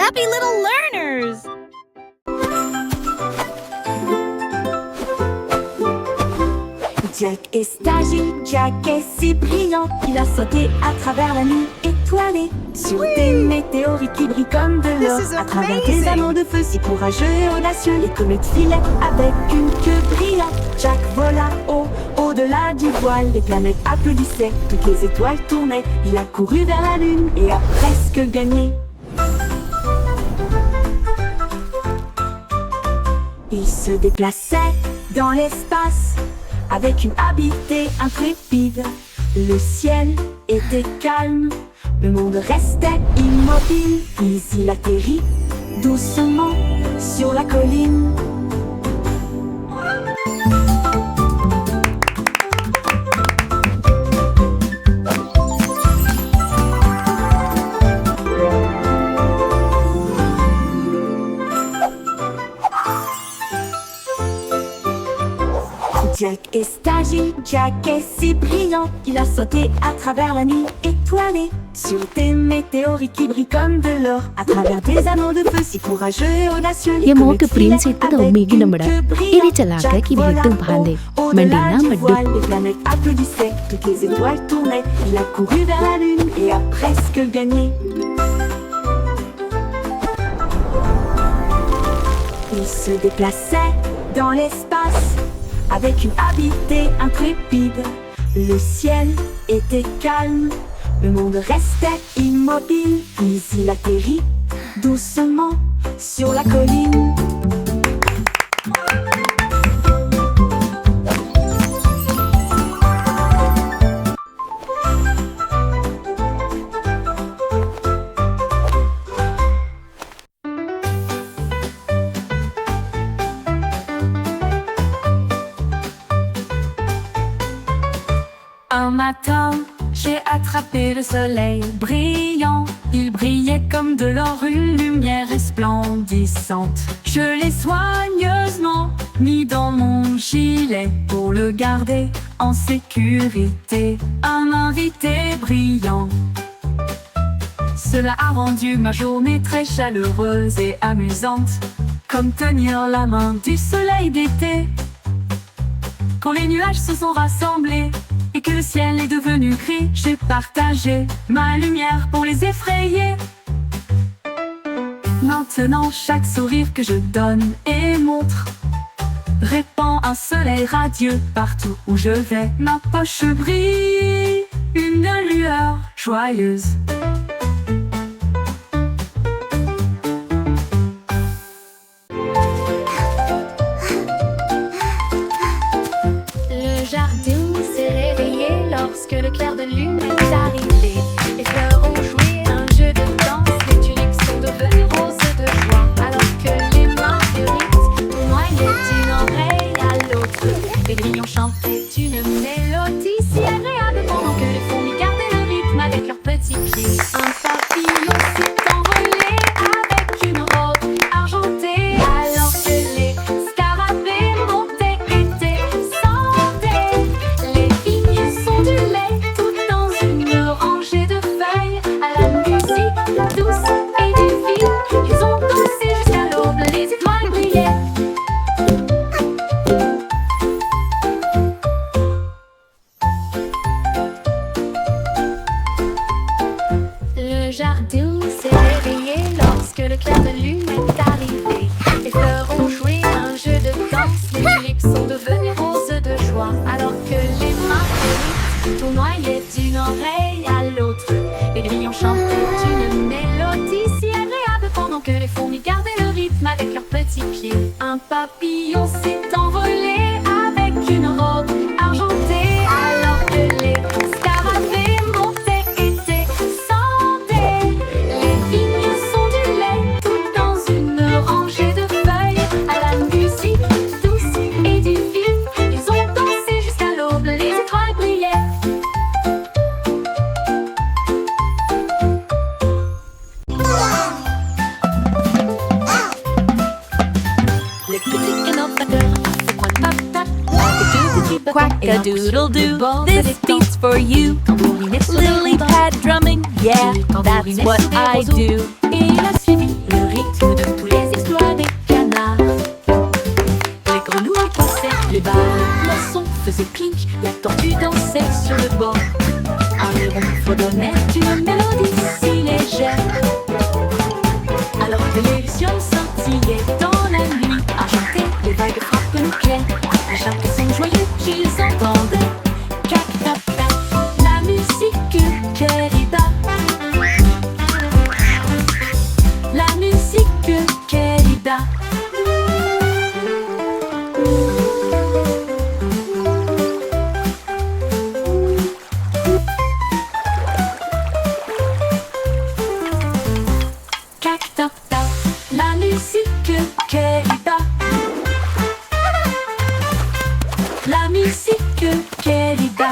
happy little learners! Jack est agile, Jack est si brillant, il a sauté à travers la nuit étoilée, sur des météorites qui brillent comme de l'or, This is à travers amazing. des anneaux de feu si courageux et audacieux, les comètes filaient avec une queue brillante. Jack vola au-delà du voile, les planètes applaudissaient, toutes les étoiles tournaient, il a couru vers la lune et a presque gagné. Il se déplaçait dans l'espace avec une habileté intrépide. Le ciel était calme, le monde restait immobile. Puis il atterrit doucement sur la colline. Jack est agile, Jack est si brillant, il a sauté à travers la nuit étoilée, sur des météorites qui brillent comme de l'or, à travers des anneaux de feu si courageux et audacieux. Ye mo ke prince ita da umigi namada iri chalaka ki bhitum bhande mandina maddu les planètes applaudissaient, toutes les étoiles tournaient, il a couru vers la lune et a presque gagné. Il se déplaçait dans l'espace avec une habileté intrépide. Le ciel était calme, le monde restait immobile. Puis il atterrit doucement sur la colline. Un matin, j'ai attrapé le soleil brillant. Il brillait comme de l'or, une lumière resplendissante. Je l'ai soigneusement mis dans mon gilet pour le garder en sécurité. Un invité brillant. Cela a rendu ma journée très chaleureuse et amusante, comme tenir la main du soleil d'été. Quand les nuages se sont rassemblés et que le ciel est devenu gris, j'ai partagé ma lumière pour les effrayer. Maintenant, chaque sourire que je donne et montre répand un soleil radieux partout où je vais. Ma poche brille, une lueur joyeuse. Le jardin s'est réveillé lorsque le clair de lune est arrivé. Les fleurs ont joué un jeu de danse, les tulipes sont devenues roses de joie, alors que les marguerites noyaient d'une oreille à l'autre. Les grillons chantaient une mélodie si agréable pendant que les fourmis gardaient le rythme avec leurs petits pieds. Un papillon s'est envolé avec une robe argentée, alors que les scarabées montaient et descendaient. Les vignes s'ondulaient tout dans une rangée de feuilles à la musique douce et divine. Ils ont dansé jusqu'à l'aube, les étoiles brillaient. Le jardin s'est réveillé lorsque le clair de lune est arrivé. Les fleurs ont joué un jeu de danse, les tulipes sont devenues roses de joie, alors que les marguerites tournoyaient d'une oreille à l'autre. Les grillons chantaient une mélodie si agréable pendant que les fourmis gardaient le rythme avec leurs petits pieds. Un papillon s'est envolé avec une robe argentée, alors que les scarabées montaient et descendaient. Les vignes s'ondulaient tout dans une rangée de feuilles à la musique douce et divine. Ils ont dansé jusqu'à l'aube, les étoiles brillaient. Les petits innovateurs se pointent patate, Quack-a-doodle-doo, this beat's for you. Lily pad drumming, yeah, that's what I do. Et il a suivi le faisait clink, la tortue dansait sur le bord. Un héron fredonnait une mélodie si légère. Alors que les lucioles scintillaient dans la nuit argentée, les vagues frappent nos clés. À chaque son joyeux qu'ils entendent, cac tap tap, la musique querida. La musique querida. Cac tap tap, la musique querida. La musique querida.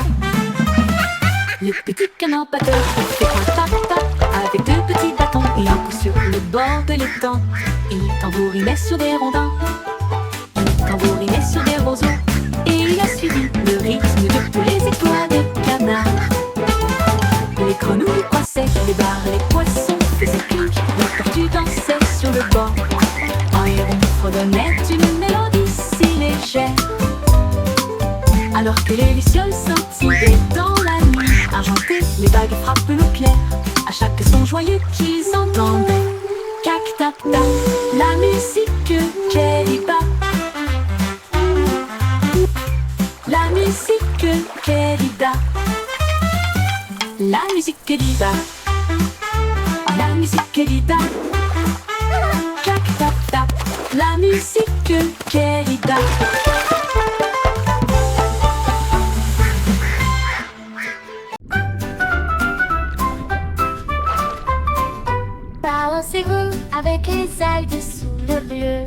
Le petit canard batteur fait un tap-tap avec deux petits bâtons et un coup sur le bord de l'étang. Il tambourinait sur des rondins, il tambourinait sur des roseaux, et il a suivi le rythme de tous les étoiles de canard. Les grenouilles croissaient, les barres, les poissons faisaient clink, la tortue dansait sur le bord. Un héron fredonnait une mélodie si légère. Alors que les lucioles scintillaient dans la nuit argentée, les vagues frappent nos pierres. À chaque son joyeux qu'ils entendent, cac tap tap, la musique querida. La musique querida. La musique querida. La musique querida. Cac tap tap, la musique querida. Balancez-vous avec les algues sous le bleu.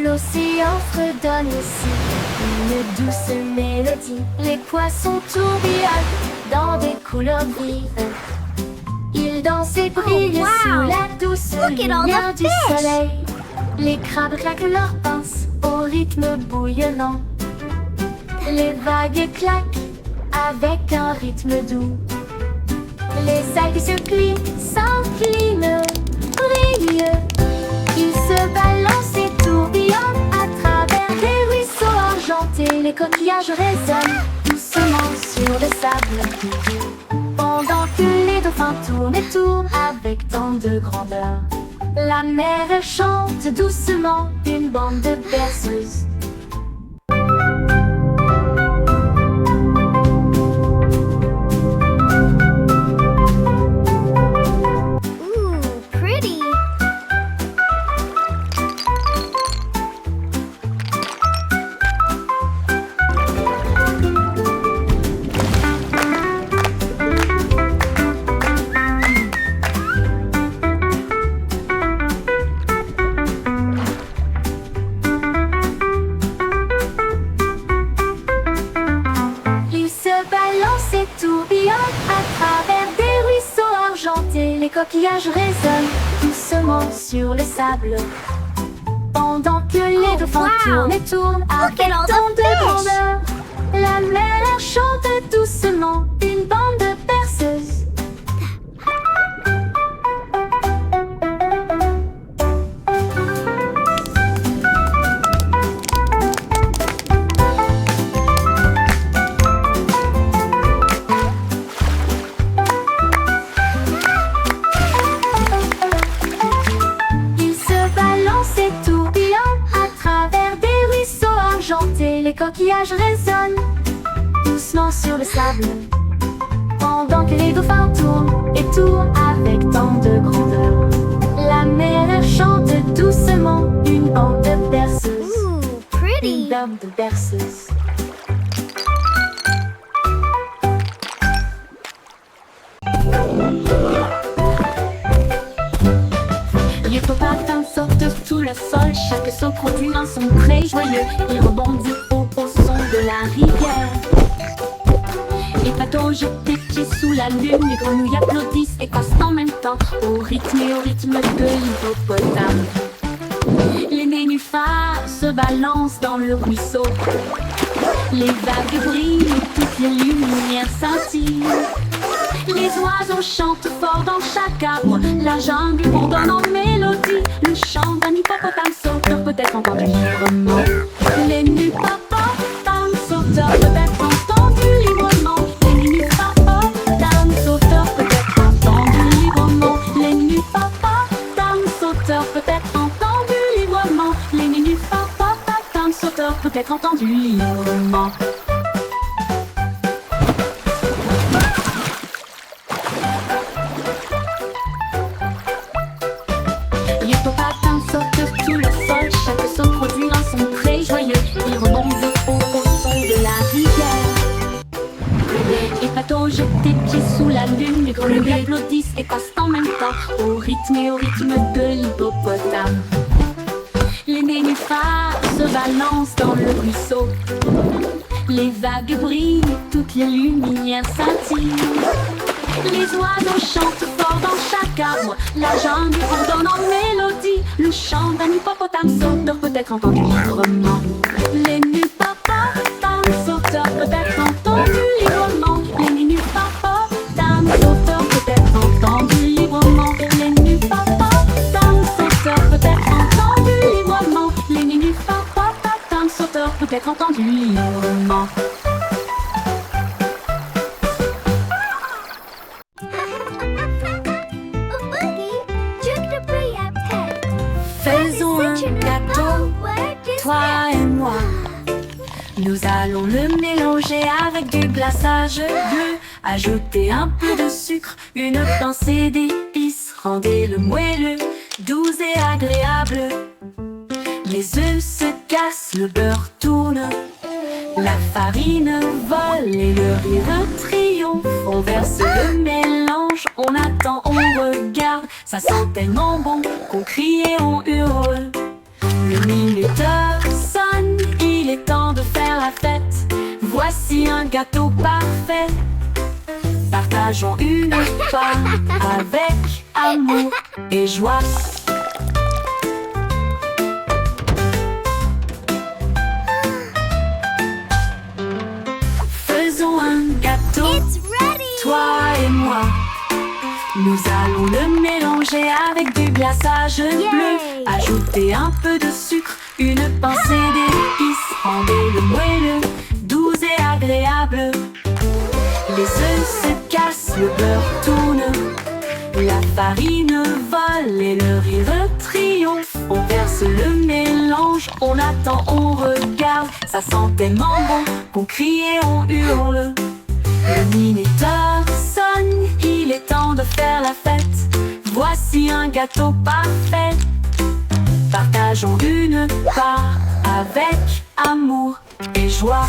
L'océan fredonne aussi une douce mélodie. Les poissons tourbillonnent dans des couleurs vives. Ils dansent et brillent sous la douce lumière du soleil. Les crabes claquent leurs pinces au rythme bouillonnant. Les vagues claquent avec un rythme doux. Les algues se plient, s'inclinent, brillent. Ils se balancent et tourbillonnent à travers des ruisseaux argentés. Les coquillages résonnent doucement sur le sable, pendant que les dauphins tournent et tournent avec tant de grandeur. La mer chante doucement une bande de berceuses. Les coquillages résonnent doucement sur le sable, pendant que les dauphins tournent et tournent avec tant de grandeur. La mer chante doucement une bande de berceuses. Les coquillages résonnent doucement sur le sable, pendant que les dauphins tournent et tournent avec tant de grandeur. La mer chante doucement une bande de berceuses. Une bande de berceuses. L'hippopotame saute sous le sol, chaque saut produit un son très joyeux. Il rebondit au son de la rivière. Les bateaux jetés pieds sous la lune, les grenouilles applaudissent et passent en même temps au rythme de l'hippopotame. Les nénuphars se balancent dans le ruisseau. Les vagues brillent et toutes les lumières scintillent. Les oiseaux chantent fort dans chaque arbre. La jungle bourdonne en mélodie. Le chant d'un hippopotame sauteur peut être entendu librement. Les hippopotames sautent peut être entendu librement. Hippopotames sautent sur le sol, chaque saut produit un son très joyeux. Ils remontent au son de la rivière. Les bateaux jettent des pieds sous la lune, les grenouilles applaudissent et passent en même temps au rythme de l'hippopotame. Les nénuphars se balancent dans le ruisseau. Les vagues brillent, toutes les lumières scintillent. Les oiseaux chantent fort dans chaque arbre. La jungle ordonne en mélodie. Le chant d'un hippopotame sauteur peut être entendu librement. Les hippopotames sauteurs peut être entendu librement. Les hippopotames sauteurs peut être entendu librement. Les hippopotames sauteurs peut être entendu librement. Les hippopotames sauteurs peut être entendu librement. Faisons un gâteau, toi et moi. Nous allons le mélanger avec du glaçage bleu. Ajouter un peu de sucre, une pincée d'épices. Rendez-le moelleux, doux et agréable. Les œufs se cassent, le beurre tourne. La farine vole et le rire triomphe. On verse le mélange, on attend, on regarde. Ça sent tellement bon qu'on crie et on hurle. Le minuteur sonne, il est temps de faire la fête. Voici un gâteau parfait. Partageons une part avec amour et joie. Faisons un gâteau, toi et moi. Nous allons le mélanger avec du glaçage bleu. Ajouter un peu de sucre, une pincée d'épices. Rendez-le moelleux, doux et agréable. Les œufs se cassent, le beurre tourne. La farine vole et le rire triomphe. On verse le mélange, on attend, on regarde. Ça sent tellement bon qu'on crie et on hurle. Le minuteur sonne, il est temps de faire la fête. Voici un gâteau parfait. Partageons une part avec amour et joie.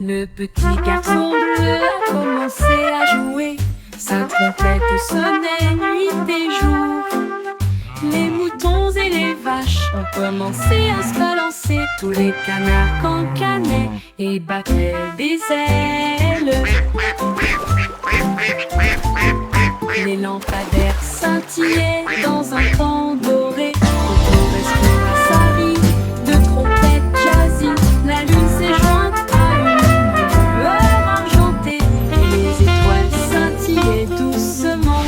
Le petit garçon bleu a commencé à jouer. Sa trompette sonnait nuit et jour. Les moutons et les vaches ont commencé à se balancer. Tous les canards cancanaient et battaient des ailes. Les lampadaires scintillaient dans un pan doré. On correspond à sa vie de trompette jazzy. La lune s'est jointe à une lueur argentée. Et les étoiles scintillaient doucement,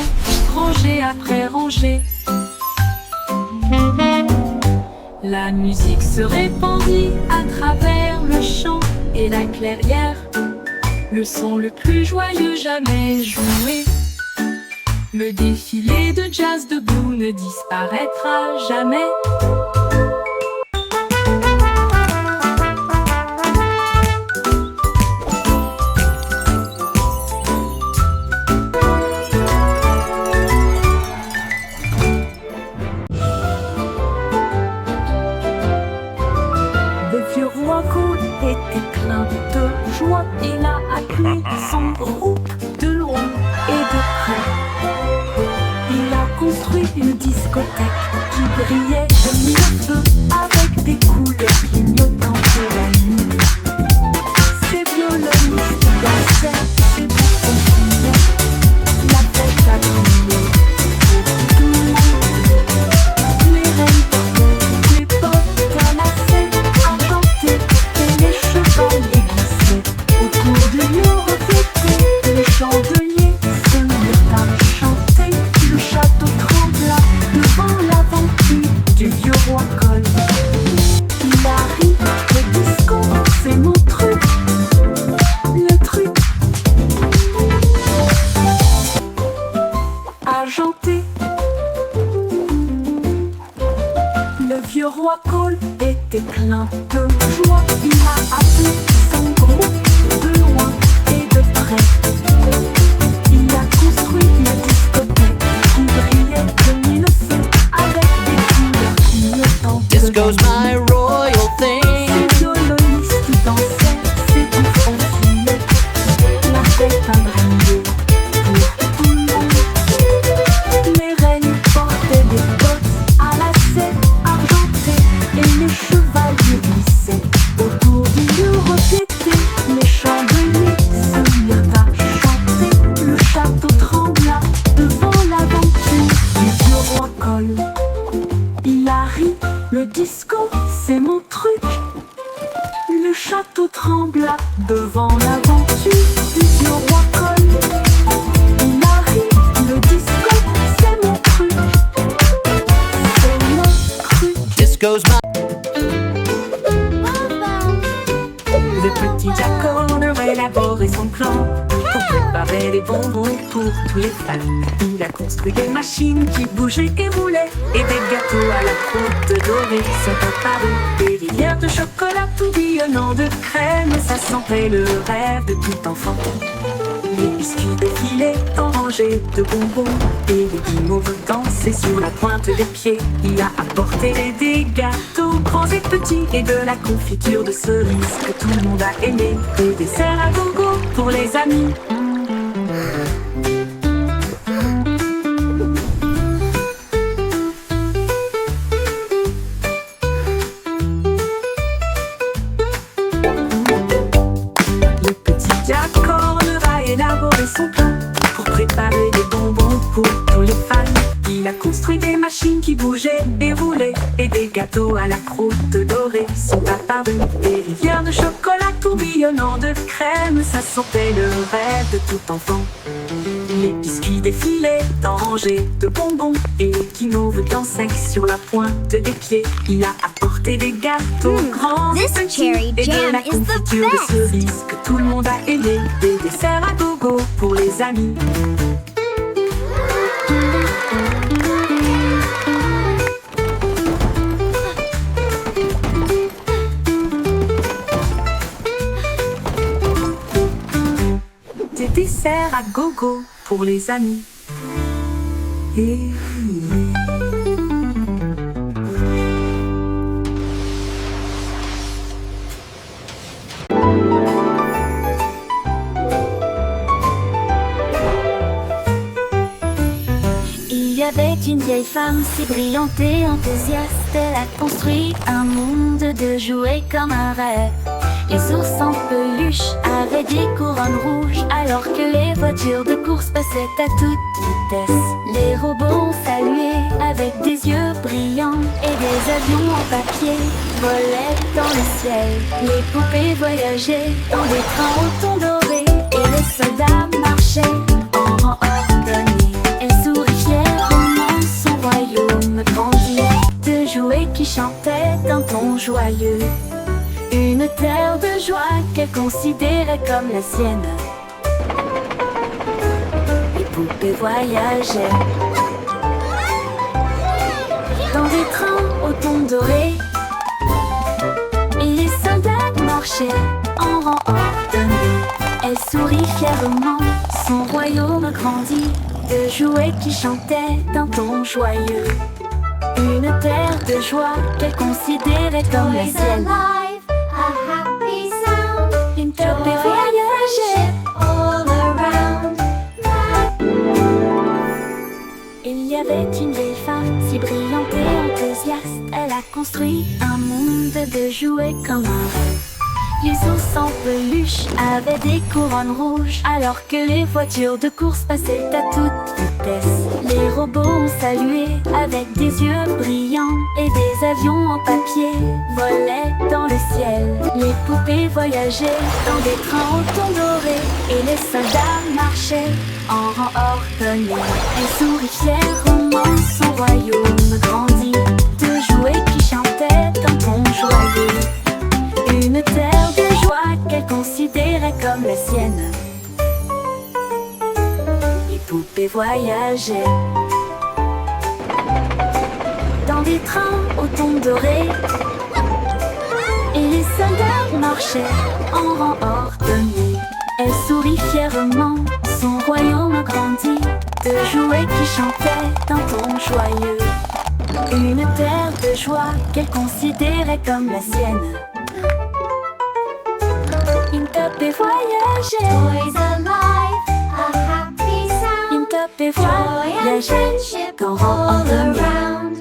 rangée après rangée. La musique se répandit à travers le champ et la clairière. Le son le plus joyeux jamais joué. Le défilé de jazz de Blue ne disparaîtra jamais. Le vieux roi Cool était plein de joie. Il a appelé son groupe de loin et de près. Il a construit une discothèque qui brillait de mille feux avec des couleurs clignotantes de la nuit. Ses violonistes dansaient, ses boutons criaient. La fête a crié pour tout le monde. Les reines portaient, les potes canassaient, argentaient et les chevaliers glissaient. Autour de nous reflétés, les chandeliers se mirent à chanter. Le château trembla devant l'aventure du vieux roi Coll. et plein de joie. Il a appelé son groupe de loin et de près. Il a construit une discothèque qui brillait comme le feu, avec des couleurs clignotantes. Disco's my royal thing. Ses violonistes dansaient, ses bouffons fumaient. La fête a brillé pour tout le monde. Les reines portaient des bottes à lacets argentés et les chevaliers glissaient autour du bureau d'été. Les chandeliers se mirent à chanter. Le château trembla devant l'aventure du vieux roi Cole. Il a ri, le disco, c'est mon truc. Le château trembla devant l'aventure du vieux roi Cole. Il a ri, le disco, c'est mon truc. C'est mon truc. Disco's my. Le petit Jack Horner a élaboré son plan pour préparer les bonbons pour tous les fans. Il a construit des machines qui bougeaient et roulaient, et des gâteaux à la croûte dorée sont apparus. Des rivières de chocolat tourbillonnant de crème, ça sentait le rêve de tout enfant. Les biscuits défilaient en rangées de bonbons, et les guimauves dansaient sur la pointe des pieds. Il a apporté des gâteaux grands et petits, et de la confiture de cerises que tout le monde a aimé, des desserts à gogo pour les amis. Le petit Jack Horner a élaboré son plan pour préparer des bonbons pour tous les fans. Il a construit des machines qui bougeaient et roulaient, et des gâteaux à la croûte dorée sont apparus. Des rivières de chocolat tourbillonnant de crème, ça sentait le rêve de tout enfant. Les biscuits défilaient en rangées de bonbons, et les guimauves dansaient sur la pointe des pieds. Il a apporté des gâteaux grands et This petits, cherry et de jam la is the confiture de best. cerises que tout le monde a aimé, des desserts à gogo pour les amis. Des desserts à gogo pour les amis. Et Il y avait une vieille femme si brillante et enthousiaste. Elle a construit un monde de jouets comme un rêve. Les ours en peluche avaient des couronnes rouges, alors que les voitures de course passaient à toute vitesse. Les robots ont salué avec des yeux brillants, et des avions en papier volaient dans le ciel. Les poupées voyageaient dans des trains au ton doré, et les soldats marchaient en rang ordonné. Elle sourit fièrement, son royaume grandit, de jouets qui chantaient d'un ton joyeux. Une terre de joie qu'elle considérait comme la sienne. Les poupées voyageaient dans des trains au ton doré, et les soldats marchaient en rang ordonné. Elle sourit fièrement, son royaume grandit, de jouets qui chantaient d'un ton joyeux. Une terre de joie qu'elle considérait comme la sienne. Une poupée voyageait all around. Il y avait une vieille femme si brillante et enthousiaste. Elle a construit un monde de jouets comme un rêve. Les ours en peluche avaient des couronnes rouges, alors que les voitures de course passaient à toute vitesse. Les robots ont salué avec des yeux brillants, et des avions en papier volaient dans le ciel. Les poupées voyageaient dans des trains au ton doré, et les soldats marchaient en rang ordonné. Elle sourit fièrement, son royaume grandit, de jouets qui chantaient d'un ton joyeux. Une terre de joie qu'elle considérait comme la sienne. Les poupées voyageaient dans des trains au ton doré, les soldats marchaient en rang ordonné. Elle sourit fièrement, son royaume grandit, de jouets qui chantaient d'un ton joyeux. Une terre de joie qu'elle considérait comme la sienne. Une top et voyager. Toys alive, a happy sound. Une top et Joy and voyager. friendship Dans rang all ordonné. around.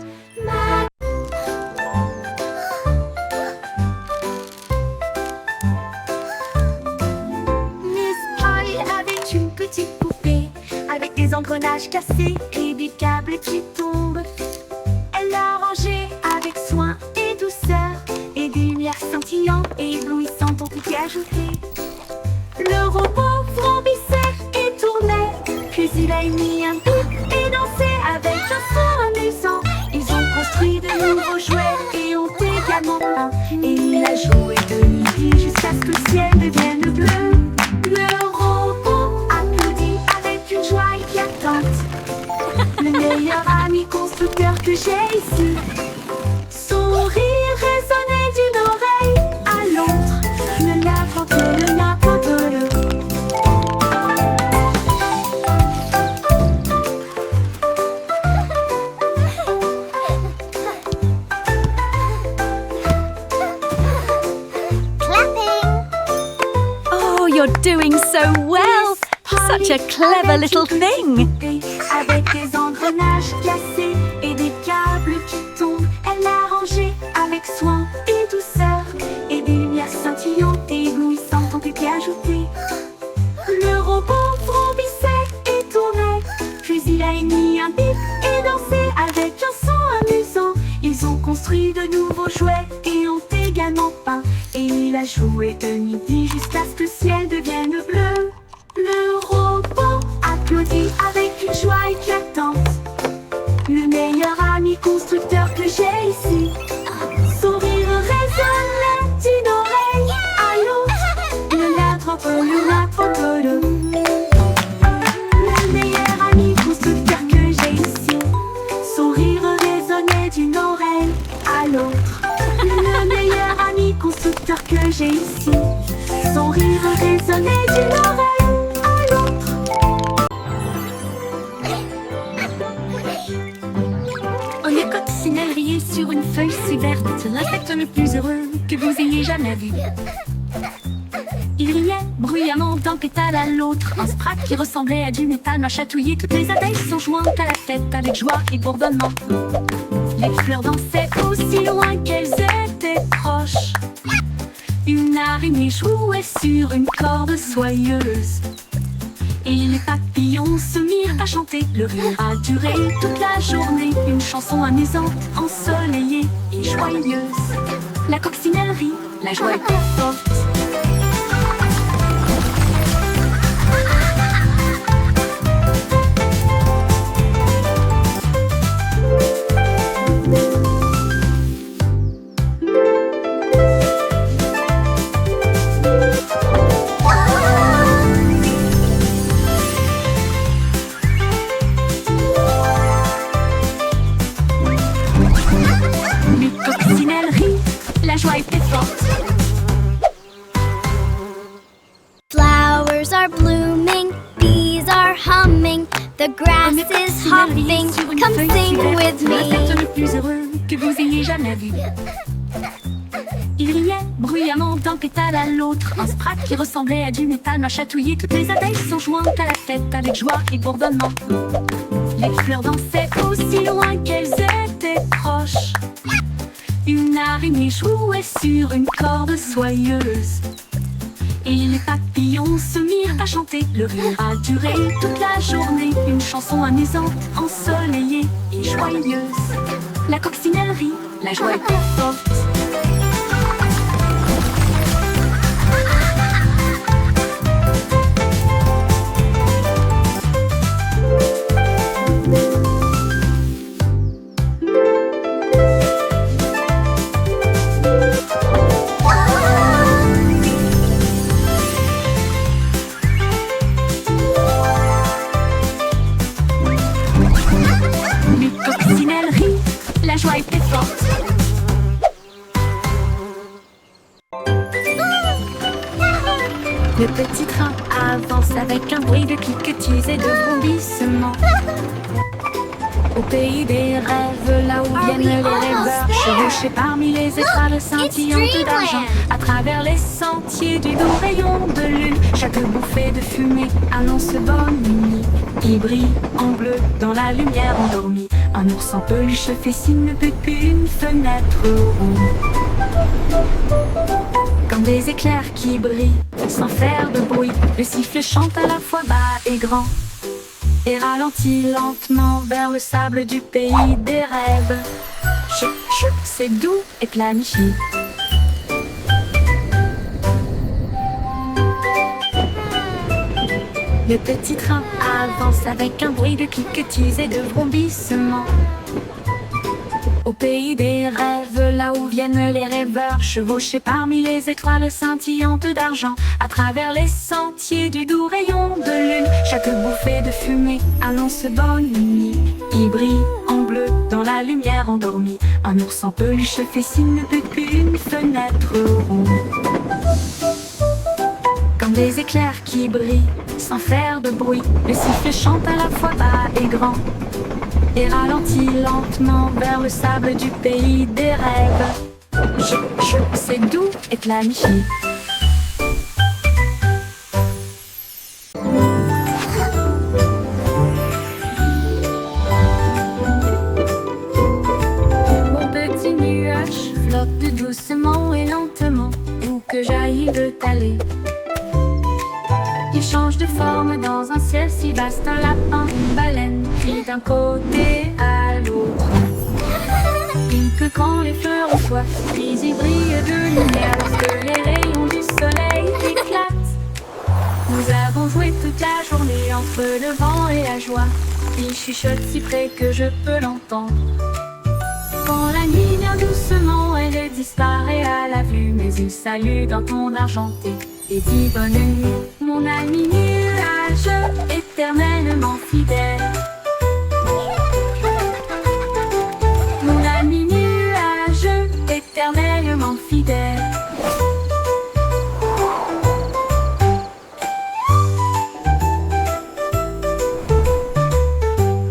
Miss Polly avait une petite poupée avec des engrenages cassés et des câbles qui tombent. Elle l'a rangée avec soin et douceur, et des lumières scintillantes et éblouissantes ont été ajoutées. Le robot vrombissait et tournait, puis il a émis un pic et dansé avec un son amusant. Ils ont construit de nouveaux jouets et ont également peint, et il a joué de nuit jusqu'à ce que le ciel devienne bleu. Le robot applaudit avec une joie éclatante. Le meilleur ami constructeur que j'ai ici. Son rire résonnait d'une oreille à l'autre. Le n'importe le n'importe le. Oh, you're doing so well. Such a clever little thing. Avec des engrenages cassés et des câbles qui tombent, elle l'a rangé avec soin et douceur, et des lumières scintillantes et éblouissantes ont été ajoutées. Le robot vrombissait et tournait, puis il a émis un bip et dansé avec un son amusant. Ils ont construit de nouveaux jouets et ont également peint, et il a joué de midi jusqu'à ce que le ciel devienne bleu. Le robot applaudit avec une joie éclatante. Le meilleur ami constructeur que j'ai ici. Son rire résonnait d'une oreille à l'autre. Le n'importe le. Le meilleur ami constructeur que j'ai ici. Son rire résonnait d'une oreille à l'autre. Le meilleur ami constructeur que j'ai ici. Son rire résonnait d'une oreille. On est coccinelle riait sur une feuille si verte, l'insecte le plus heureux que vous ayez jamais vu. Il riait bruyamment d'un pétale à l'autre, un sprat qui ressemblait à du métal m'a chatouillé. Toutes les abeilles sont jointes à la fête avec joie et bourdonnement. Les fleurs dansaient aussi loin qu'elles étaient proches. Une araignée jouait sur une corde soyeuse. Et les papillons se mirent à chanter. Le rire a duré toute la journée. Une chanson amusante, ensoleillée et joyeuse. La coccinelle rit, la joie était forte. La joie était forte. Flowers are blooming, bees are humming, the grass is hopping. Come sing with L'insecte me. le plus heureux que vous ayez jamais vu. Il riait bruyamment d'un pétale à l'autre, un sprat qui ressemblait à du métal m'a chatouillé. Toutes les abeilles sont jointes à la fête avec joie et bourdonnement. Les fleurs dansaient aussi loin qu'elles étaient proches. Une araignée jouait sur une corde soyeuse. Et les papillons se mirent à chanter. Le rire a duré toute la journée. Une chanson amusante, ensoleillée et joyeuse. La coccinelle rit, la joie était forte. La joie était forte. avec un bruit de cliquetis et de vrombissements. Au pays des rêves, là où Are we viennent les almost rêveurs, there? chevauchés parmi les étoiles scintillantes d'argent, à travers les sentiers du doux rayon de lune. Chaque bouffée de fumée annonce bonne nuit. Il brille en bleu dans la lumière endormie. Un ours en peluche fait signe depuis une fenêtre ronde. Comme des éclairs qui brillent sans faire de bruit, le sifflet chante à la fois bas et grand et ralentit lentement vers le sable du pays des rêves. Chut, chut, c'est doux et planifié. Le petit train avance avec un bruit de cliquetis et de vrombissements. Au pays des rêves, là où viennent les rêveurs, chevauchés parmi les étoiles scintillantes d'argent, à travers les sentiers du doux rayon de lune. Chaque bouffée de fumée annonce bonne nuit. Il brille en bleu dans la lumière endormie. Un ours en peluche fait signe depuis une fenêtre ronde. Comme des éclairs qui brillent sans faire de bruit, le sifflet chante à la fois bas et grand et ralentit lentement vers le sable du pays des rêves. Chut, chut, c'est doux et planifié. Mon petit nuage flotte doucement et lentement. Où que j'aille, il veut aller. Il change de forme dans un ciel si vaste, un lapin, une baleine, puis d'un côté à l'autre. Il que quand les fleurs ont soif, puis il brille de lumière lorsque les rayons du soleil éclatent. Nous avons joué toute la journée entre le vent et la joie. Il chuchote si près que je peux l'entendre. Quand la nuit vient doucement, elle disparaît à la vue, mais il salue d'un ton argenté et dit bonne nuit, mon ami nuage, éternellement fidèle. Mon ami nuage, éternellement fidèle.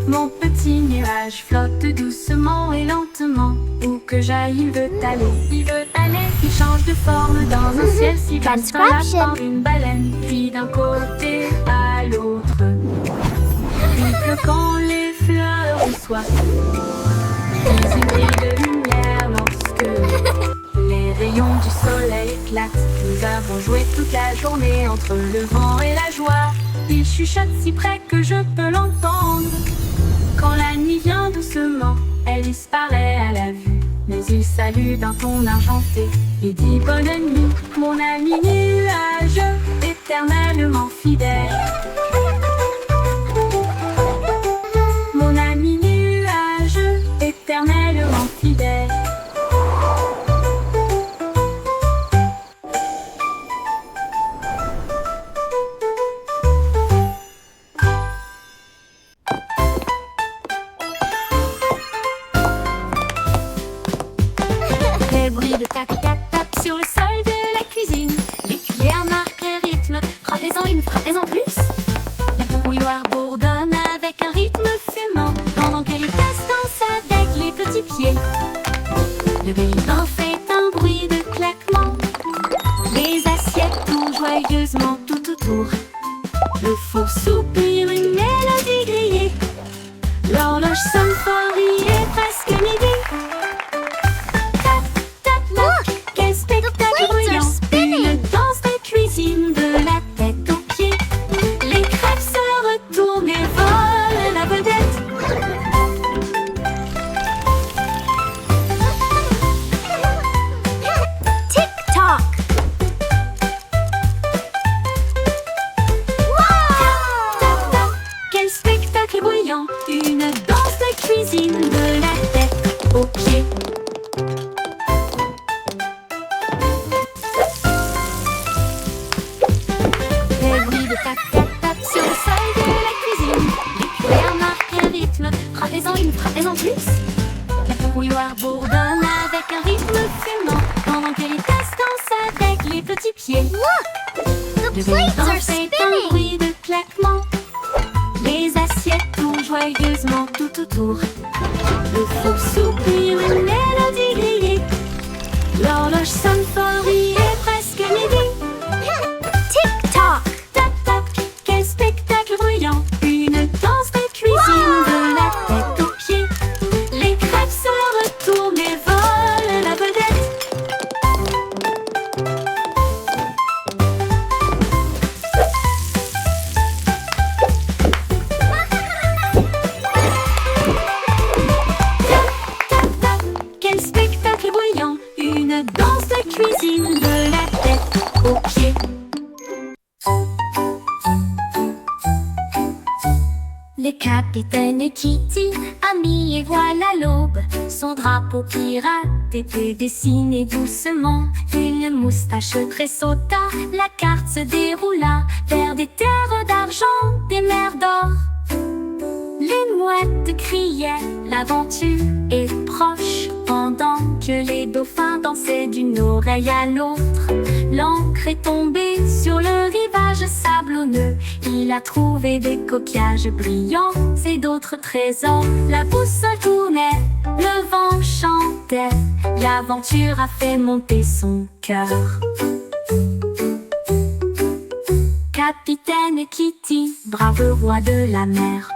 Mon petit nuage flotte doucement et lentement. Où que j'aille, il veut aller, il veut aller. Il change de forme dans un ciel si vaste, un lapin, une baleine, puis d'un côté à l'autre. Il pleut quand les fleurs ont soif, puis il brille de lumière lorsque les rayons du soleil éclatent. Nous avons joué toute la journée entre le vent et la joie. Il chuchote si près que je peux l'entendre. Quand la nuit vient doucement, elle disparaît à la vue, mais il salue d'un ton argenté et dit bonne nuit, mon ami nuage, éternellement fidèle. Mon ami nuage, éternellement fidèle. Les bruits de tac-tac-tac sur le sol de la cuisine. Les cuillères marquent le rythme. Frappez-en une, frappez-en plus. La bouilloire bourdonne avec un rythme fumant, pendant que les tasses dansent avec les petits pieds. Le bain fait un bruit de claquement. Les assiettes tournent joyeusement tout autour. Le four soupire une mélodie grillée. L'horloge sonne fort, il est presque midi. Quel spectacle bruyant! Une danse de cuisine de la tête aux pieds. Les crêpes se retournent et volent la vedette. Tick-tock! Tac-tac, quel spectacle bruyant! Une danse de cuisine de la tête aux pieds. Les bruits de tac-tac-tac sur le sol de la cuisine. Les cuillères marquent le rythme. Frappez-en une, frappez-en plus. La bouilloire bourdonne avec un rythme fumant, pendant que les tasses dansent avec les petits pieds. Look! The Le plates bain are fait un spinning! bruit de claquement. joyeusement tout autour. Le faux soupir, une mélodie grillée. L'horloge sonne fort, il est presque midi. Tick-tock. Tac tac, quel spectacle bruyant. Une danse de cuisine de la tête aux pieds. Les crêpes se retournent et volent la vedette. Tac tac, quel spectacle bruyant. Une danse de cuisine de la tête aux pieds. Les capitaines Kitty, amis et voilà l'aube. Son drapeau pirate était dessiné doucement. Une moustache tressauta, la carte se déroula vers des terres d'argent, des mers d'or. Les mouettes criaient, l'aventure est proche. Pendant que les dauphins dansaient d'une oreille à l'autre, l'encre est tombée sur le rivage sablonneux. Il a trouvé des coquillages brillants et d'autres trésors. La boussole tournait, le vent chantait. L'aventure a fait monter son cœur. Capitaine Kitty, brave roi de la mer.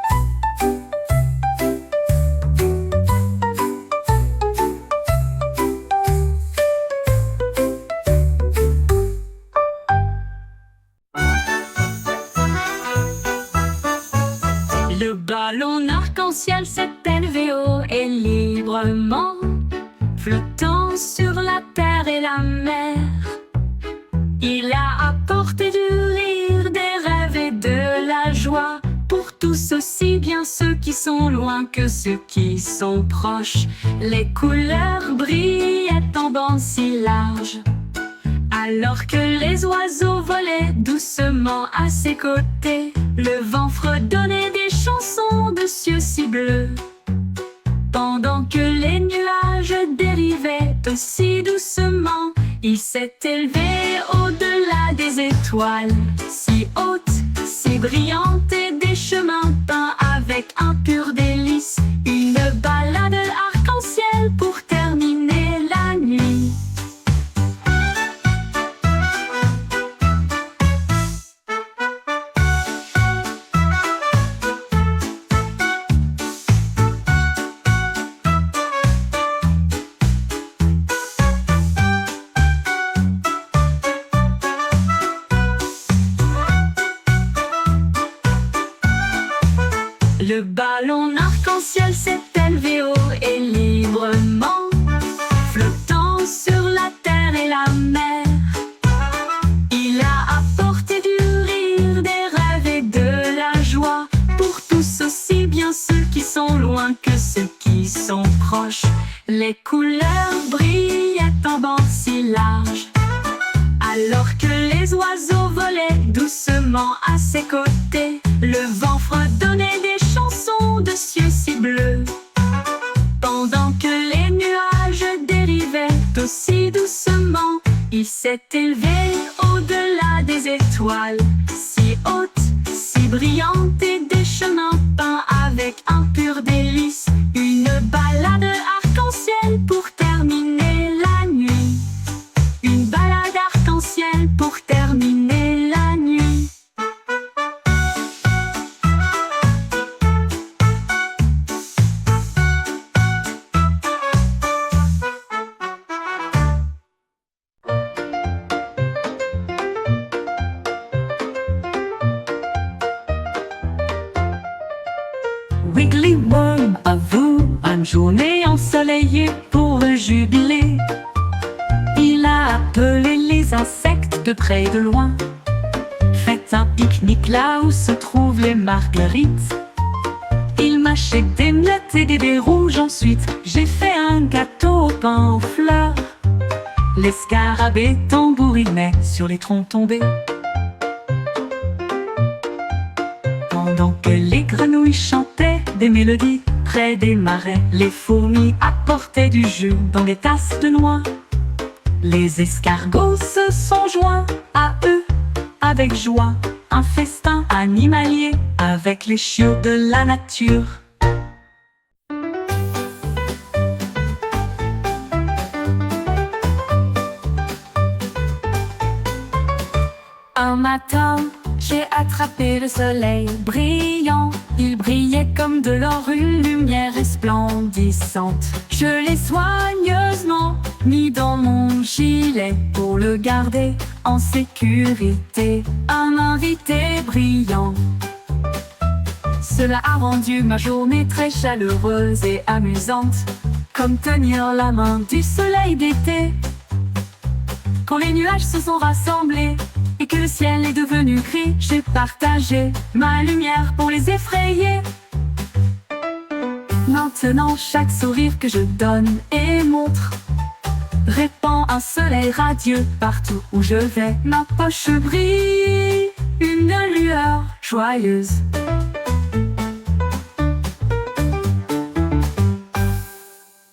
Le ballon arc-en-ciel s'est élevé haut et librement, flottant sur la terre et la mer. Il a apporté du rire, des rêves et de la joie pour tous, aussi bien ceux qui sont loin que ceux qui sont proches. Les couleurs brillaient en bandes si larges, alors que les oiseaux volaient doucement à ses côtés. Le vent fredonnait des chansons de cieux si bleus, pendant que les nuages dérivaient aussi doucement. Il s'est élevé au-delà des étoiles, si hautes, si brillantes, et des chemins peints avec un pur délice. Une balade arc-en-ciel pour terminer la nuit. Le ballon arc-en-ciel s'est élevé haut et librement, flottant sur la terre et la mer. Il a apporté du rire, des rêves et de la joie pour tous, aussi bien ceux qui sont loin que ceux qui sont proches. Les couleurs brillaient en bandes si larges, alors que les oiseaux volaient doucement à ses côtés. Le vent fredonnait des chansons de cieux si bleus, pendant que les nuages dérivaient aussi doucement. Il s'est élevé au-delà des étoiles, si hautes, si brillantes, et des chemins peints avec un pur délice. Une balade arc-en-ciel pour terminer la nuit. Une balade arc-en-ciel pour terminer la nuit. Wiggly Worm avoue une journée ensoleillée pour le jubilé. Il a appelé les insectes de près et de loin. Faites un pique-nique là où se trouvent les marguerites. Il mâchait des miettes et des baies rouges. Ensuite, j'ai fait un gâteau au pain aux fleurs. Les scarabées tambourinaient sur les troncs tombés, pendant que les grenouilles chantaient des mélodies près des marais. Les fourmis apportaient du jus dans des tasses de noix. Les escargots se sont joints à eux avec joie. Un festin animalier avec les chiots de la nature. Un matin, j'ai attrapé le soleil brillant. Il brillait comme de l'or, une lumière resplendissante. Je l'ai soigneusement mis dans mon gilet pour le garder en sécurité. Un invité brillant. Cela a rendu ma journée très chaleureuse et amusante, comme tenir la main du soleil d'été. Quand les nuages se sont rassemblés et que le ciel est devenu gris, j'ai partagé ma lumière pour les effrayer. Maintenant, chaque sourire que je donne et montre répand un soleil radieux partout où je vais. Ma poche brille, une lueur joyeuse.